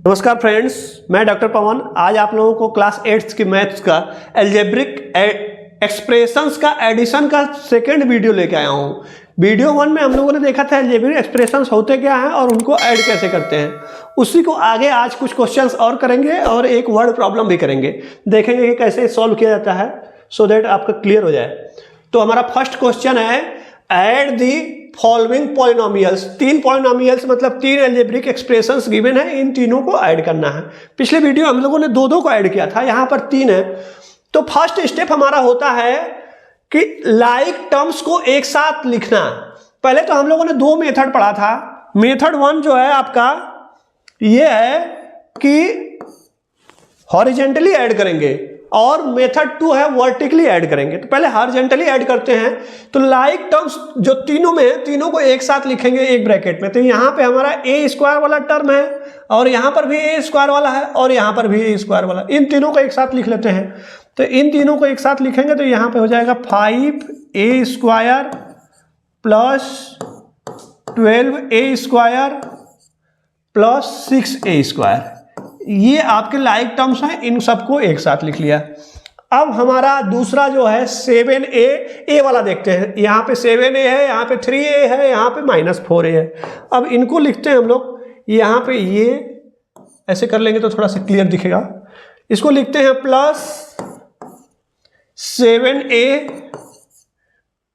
नमस्कार फ्रेंड्स, मैं डॉक्टर पवन। आज आप लोगों को क्लास 8 की मैथ्स का एल्जेब्रिक एक्सप्रेशंस का एडिशन का सेकेंड वीडियो लेके आया हूँ। वीडियो 1 में हम लोगों ने देखा था एल्जेब्रिक एक्सप्रेशंस होते क्या हैं और उनको ऐड कैसे करते हैं। उसी को आगे आज कुछ क्वेश्चंस और करेंगे और एक वर्ड प्रॉब्लम भी करेंगे, देखेंगे कि कैसे सॉल्व किया जाता है सो दैट आपका क्लियर हो जाए। तो हमारा फर्स्ट क्वेश्चन है add the following polynomials. 3 polynomials मतलब 3 एल्जेब्रिक एक्सप्रेशंस गिवन है, इन तीनों को ऐड करना है। पिछले वीडियो हम लोगों ने 2 को ऐड किया था, यहाँ पर 3 है। तो फर्स्ट स्टेप हमारा होता है कि लाइक टर्म्स को एक साथ लिखना। पहले तो हम लोगों ने 2 मेथड पढ़ा था। मेथड 1 जो है आपका ये है कि हॉरिजेंटली ऐड करेंगे और मेथड 2 है वर्टिकली ऐड करेंगे। तो पहले हॉरिजेंटली ऐड करते हैं। तो लाइक टर्म्स जो तीनों में है, तीनों को एक साथ लिखेंगे एक ब्रैकेट में। तो यहाँ पे हमारा ए स्क्वायर वाला टर्म है और यहाँ पर भी ए स्क्वायर वाला है और यहाँ पर भी ए स्क्वायर वाला। इन तीनों को एक साथ लिख लेते हैं। तो इन तीनों को एक साथ लिखेंगे तो यहाँ पे हो जाएगा 5a square plus 12a square plus 6a square. ये आपके लाइक टर्म्स हैं, इन सबको एक साथ लिख लिया। अब हमारा दूसरा जो है 7a वाला देखते हैं। यहाँ पे 7a है, यहाँ पे 3a है, यहाँ पे -4a है। अब इनको लिखते हैं हम लोग। यहाँ पे ये ऐसे कर लेंगे तो थोड़ा सा क्लियर दिखेगा। इसको लिखते हैं प्लस 7a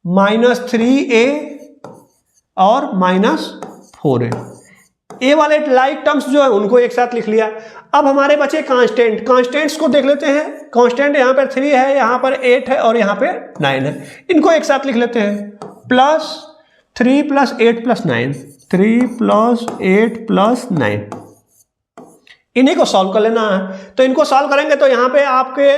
-3a और -4a। ए वाले लाइक टर्म्स जो है उनको एक साथ लिख लिया। अब हमारे बचे कांस्टेंट। कांस्टेंट्स को देख लेते हैं। कांस्टेंट यहाँ पर 3 है, यहाँ पर 8 है और यहाँ पे 9 है। इनको एक साथ लिख लेते हैं। प्लस 3 + 8 + 9, 3 + 8 + 9। इन्हीं को सॉल्व कर लेना है। तो इनको सॉल्व करेंगे तो यहाँ पे आपके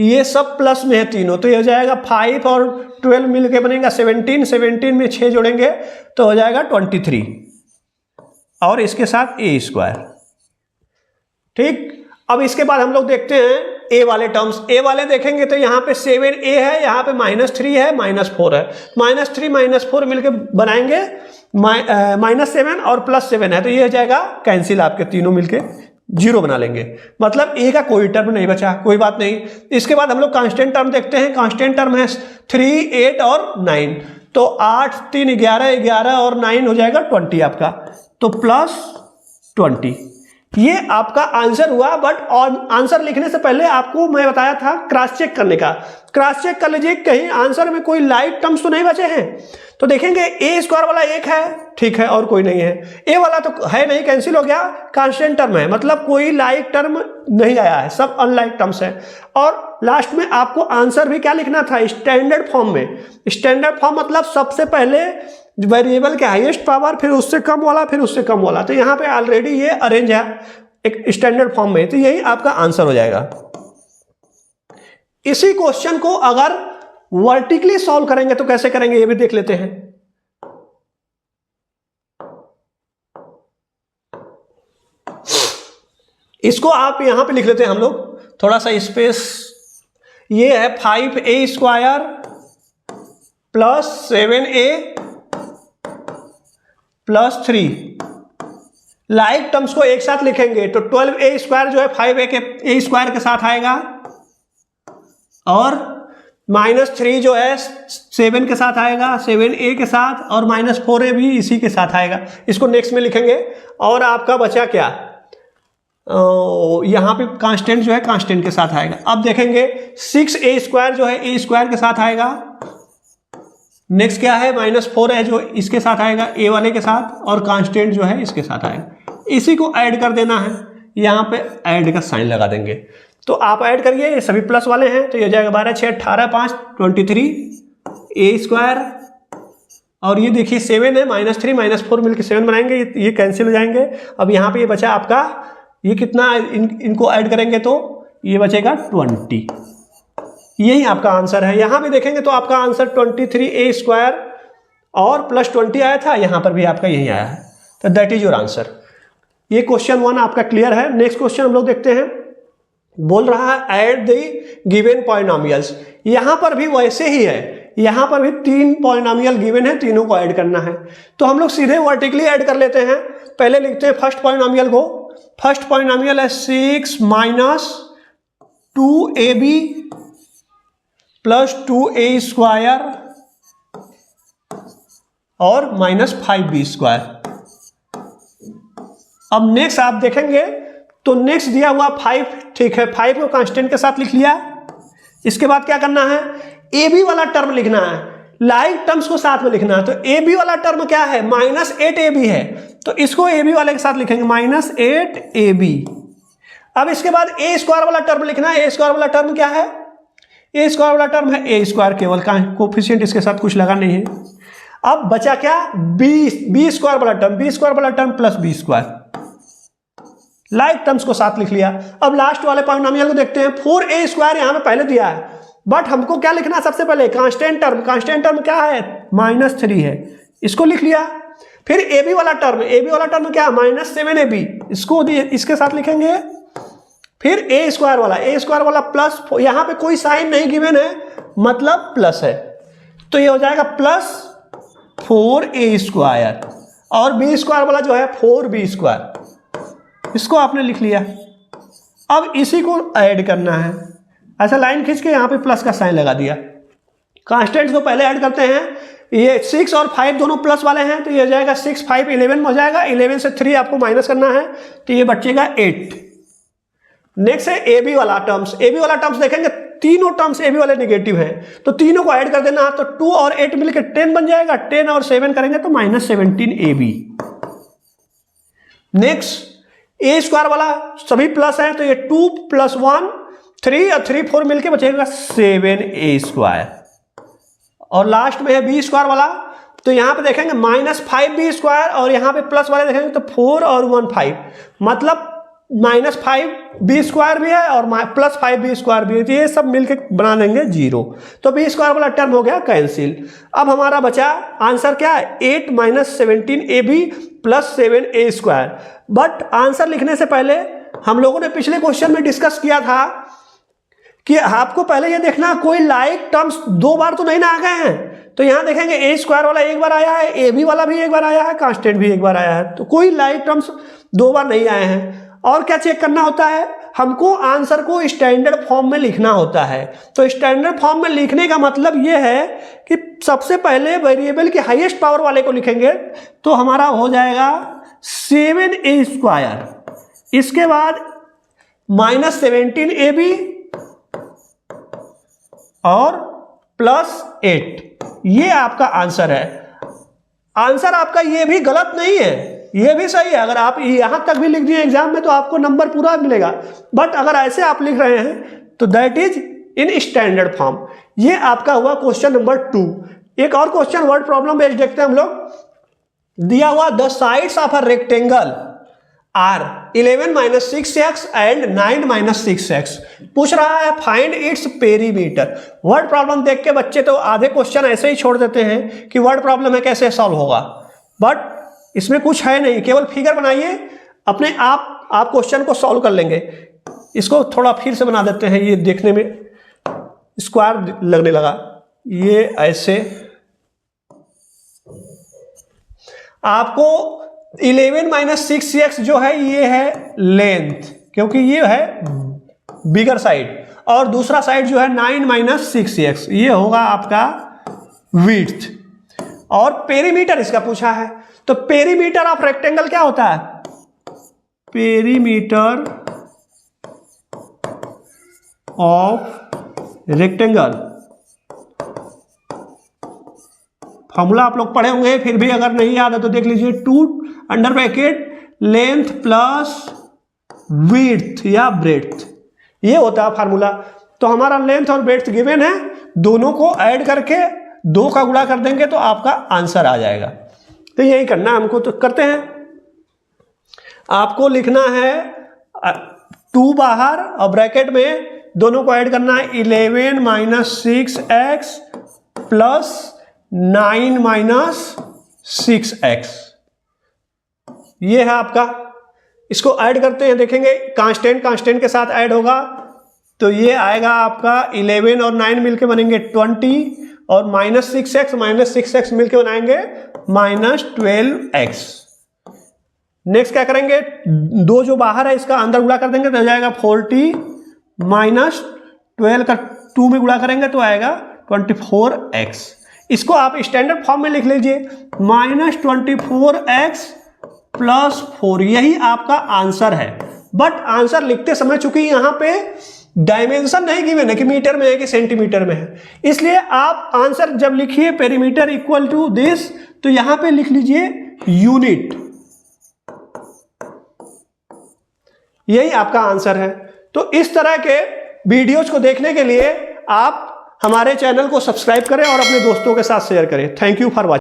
ये सब प्लस में है तीनों। तो ये हो जाएगा 5 और 12 मिलके बनेगा 17। 17 में 6 जोड़ेंगे तो हो जाएगा 23 और इसके साथ ए स्क्वायर। ठीक। अब इसके बाद हम लोग देखते हैं ए वाले टर्म्स। ए वाले देखेंगे तो यहाँ पे 7a है, यहाँ पे -3 है, -4 है। -3 -4 मिलके बनाएंगे -7 और +7 है। तो ये हो जाएगा कैंसिल, आपके तीनों मिलके 0 बना लेंगे। मतलब ए का कोई टर्म नहीं बचा, कोई बात नहीं। इसके बाद हम लोग कांस्टेंट टर्म देखते हैं। कांस्टेंट टर्म है 3, 8 और 9। तो 8, 3, 11, 11 और 9 हो जाएगा 20 आपका। तो +20 ये आपका आंसर हुआ। बट आंसर लिखने से पहले आपको मैं बताया था क्रॉस चेक करने का। क्रॉस चेक कर लीजिए कहीं आंसर में कोई लाइक टर्म्स तो नहीं बचे हैं। तो देखेंगे ए स्क्वायर वाला एक है, ठीक है, और कोई नहीं है। ए वाला तो है नहीं, कैंसिल हो गया। कांस्टेंट टर्म है, मतलब कोई लाइक टर्म नहीं आया है, सब अनलाइक टर्म्स है। और लास्ट में आपको आंसर भी क्या लिखना था, स्टैंडर्ड फॉर्म में। स्टैंडर्ड फॉर्म मतलब सबसे पहले वेरिएबल के हाईएस्ट पावर, फिर उससे कम वाला, फिर उससे कम वाला। तो यहाँ पे ऑलरेडी ये अरेंज है एक स्टैंडर्ड फॉर्म में। तो यही आपका आंसर हो जाएगा। इसी क्वेश्चन को अगर वर्टिकली सॉल्व करेंगे तो कैसे करेंगे ये भी देख लेते हैं। इसको आप यहां पे लिख लेते हैं हम लोग, थोड़ा सा स्पेस। ये है 5a square plus 7a plus 3। Like terms को एक साथ लिखेंगे तो 12a स्क्वायर जो है 5a के a स्क्वायर के साथ आएगा और -3 जो है 7 के साथ आएगा, 7a के साथ, और -4a भी इसी के साथ आएगा। इसको नेक्स्ट में लिखेंगे। और आपका बचा क्या, यहाँ पे कांस्टेंट जो है कांस्टेंट के साथ आएगा। अब देखेंगे 6a स्क्वायर जो है a स्क्वायर के साथ आएगा। नेक्स्ट क्या है, -4 है जो इसके साथ आएगा, ए वाले के साथ, और कांस्टेंट जो है इसके साथ आएगा। इसी को ऐड कर देना है। यहाँ पे ऐड का साइन लगा देंगे। तो आप ऐड करिए, ये सभी प्लस वाले हैं। तो ये हो जाएगा 12, 6, 18, 5, 23 ए स्क्वायर। और ये देखिए 7 है, -3 -4 मिलकर 7 बनाएंगे, ये कैंसिल हो जाएंगे। अब यहाँ पे ये बचा आपका, ये कितना, इनको ऐड करेंगे तो ये बचेगा 20। यही आपका आंसर है। यहाँ भी देखेंगे तो आपका आंसर 23a स्क्वायर और +20 आया था। यहाँ पर भी आपका यही आया है। तो दैट इज योर आंसर। ये क्वेश्चन 1 आपका क्लियर है। नेक्स्ट क्वेश्चन हम लोग देखते हैं। बोल रहा है ऐड द गिवन पॉलिनोमियल्स। यहाँ पर भी वैसे ही है। यहाँ पर भी 3 पॉलिनोमियल गिवन है, तीनों को ऐड करना है। तो हम लोग सीधे वर्टिकली ऐड कर लेते हैं। पहले लिखते हैं फर्स्ट पॉलिनोमियल को, फर्स्ट पॉलिनोमियल है 6 minus 2ab plus 2a square और माइनस 5b स्क्वायर। अब नेक्स्ट आप देखेंगे तो नेक्स्ट दिया हुआ 5, ठीक है, 5 को कांस्टेंट के साथ लिख लिया। इसके बाद क्या करना है, ए बी वाला टर्म लिखना है, लाइक टर्म्स को साथ में लिखना है। तो ए बी वाला टर्म क्या है, माइनस 8ab है, तो इसको ए बी वाले के साथ लिखेंगे माइनस 8ab। अब इसके बाद ए स्क्वायर वाला टर्म लिखना है। ए स्क्वायर वाला टर्म क्या है, ए स्क्वायर वाला टर्म है ए स्क्वायर, केवल कोफिशिएंट इसके साथ कुछ लगा नहीं है। अब बचा क्या, बी स्क्वायर वाला टर्म, बी स्क्वायर वाला term plus B square, like terms को साथ लिख लिया। अब लास्ट वाले पॉलिनोमियल को देखते हैं। 4a स्क्वायर यहां पे पहले दिया है, बट हमको क्या लिखना है सबसे पहले, कांस्टेंट टर्म। कांस्टेंट टर्म क्या है, -3 है, इसको लिख लिया। फिर ए बी वाला टर्म, ए बी वाला टर्म क्या है, -7ab, इसको इसके साथ लिखेंगे। फिर ए स्क्वायर वाला प्लस, यहां पे कोई साइन नहीं गिवन है, मतलब प्लस है, तो ये हो जाएगा प्लस 4a स्क्वायर, और बी स्क्वायर वाला जो है 4b स्क्वायर, इसको आपने लिख लिया। अब इसी को ऐड करना है, ऐसा लाइन खींच के यहाँ पे प्लस का साइन लगा दिया। कांस्टेंट्स को पहले ऐड करते हैं, ये 6 और 5 दोनों प्लस वाले हैं, तो ये हो जाएगा 6 5 11 में हो जाएगा। 11 से 3 आपको माइनस करना है, तो ये बचेगा 8। नेक्स्ट है ए बी वाला टर्म्स। ए बी वाला टर्म्स देखेंगे, तीनों टर्म्स ए बी वाले निगेटिव हैं, तो तीनों को ऐड कर देना है, तो 2 और 8 मिलकर 10 बन जाएगा। 10 और 7 करेंगे तो -17ab। नेक्स्ट ए स्क्वायर वाला सभी प्लस है, तो ये 2 + 1 3 और 3 4 मिलके बचेगा 7a स्क्वायर। और लास्ट में है बी स्क्वायर वाला, तो यहां पे देखेंगे -5b स्क्वायर, और यहां पे प्लस वाले देखेंगे तो 4 और 1 5, मतलब -5b स्क्वायर भी है और +5b स्क्वायर भी है, तो ये सब मिलके बना देंगे 0। तो बी स्क्वायर वाला टर्म हो गया कैंसिल। अब हमारा बचा आंसर क्या है, 8 - 17ab + 7a square. But answer लिखने से पहले हम लोगों ने पिछले क्वेश्चन में डिस्कस किया था कि आपको पहले ये देखना कोई लाइक टर्म्स 2 बार तो नहीं ना आ गए हैं। तो यहां देखेंगे ए स्क्वायर वाला एक बार आया है, ए बी वाला भी एक बार आया है, कांस्टेंट भी एक बार आया है, तो कोई लाइक टर्म्स 2 बार नहीं आए हैं। और क्या चेक करना होता है, हमको आंसर को स्टैंडर्ड फॉर्म में लिखना होता है। तो स्टैंडर्ड फॉर्म में लिखने का मतलब यह है कि सबसे पहले वेरिएबल की हाईएस्ट पावर वाले को लिखेंगे, तो हमारा हो जाएगा 7a स्क्वायर, इसके बाद -17ab और +8, ये आपका आंसर है। आंसर आपका ये भी गलत नहीं है, ये भी सही है। अगर आप यहां तक भी लिख दिए एग्जाम में तो आपको नंबर पूरा मिलेगा, बट अगर ऐसे आप लिख रहे हैं तो that is in standard form. ये आपका हुआ क्वेश्चन नंबर 2। एक और क्वेश्चन वर्ड प्रॉब्लम बेस्ड देखते हैं हम लोग। दिया हुआ the sides of a rectangle are 11 - 6x and 9 - 6x। पूछ रहा है find its perimeter. Word problem देख के बच्चे तो आधे क्वेश्चन ऐसे ही छोड़ देते हैं कि वर्ड प्रॉब्लम है कैसे सॉल्व होगा, बट इसमें कुछ है नहीं, केवल फिगर बनाइए, अपने आप क्वेश्चन को सॉल्व कर लेंगे। इसको थोड़ा फिर से बना देते हैं, ये देखने में स्क्वायर लगने लगा। ये ऐसे आपको 11 - 6x जो है ये है लेंथ, क्योंकि ये है बिगर साइड, और दूसरा साइड जो है 9 - 6x, ये होगा आपका विड्थ। और पेरीमीटर इसका पूछा है, तो पेरीमीटर ऑफ रेक्टेंगल क्या होता है, पेरीमीटर ऑफ रेक्टेंगल फॉर्मूला आप लोग पढ़े होंगे, फिर भी अगर नहीं याद है तो देख लीजिए। 2 लेंथ प्लस विड्थ या ब्रेड्थ, ये होता है फार्मूला। तो हमारा लेंथ और ब्रेड्थ गिवन है, दोनों को ऐड करके 2 का गुणा कर देंगे तो आपका आंसर आ जाएगा। तो यही करना हमको, तो करते हैं। आपको लिखना है 2 बाहर और ब्रैकेट में दोनों को ऐड करना है, 11 - 6x प्लस 9 - 6x, ये है आपका। इसको ऐड करते हैं, देखेंगे कांस्टेंट के साथ ऐड होगा, तो ये आएगा आपका 11 और 9 मिलके बनेंगे 20, और -6x मिलके बनाएंगे -12x। नेक्स्ट क्या करेंगे, 2 जो बाहर है इसका अंदर गुणा कर देंगे तो हो जाएगा 40 माइनस 12 का 2 में गुणा करेंगे तो आएगा 24x। इसको आप स्टैंडर्ड फॉर्म में लिख लीजिए, -24x प्लस 4, यही आपका आंसर है। बट आंसर लिखते समय चूंकि यहां पे डायमेंशन नहीं गिवन है कि मीटर में है कि सेंटीमीटर में है, इसलिए आप आंसर जब लिखिए पेरीमीटर इक्वल टू दिस तो यहां पे लिख लीजिए यूनिट, यही आपका आंसर है। तो इस तरह के वीडियोज को देखने के लिए आप हमारे चैनल को सब्सक्राइब करें और अपने दोस्तों के साथ शेयर करें। Thank you for watching.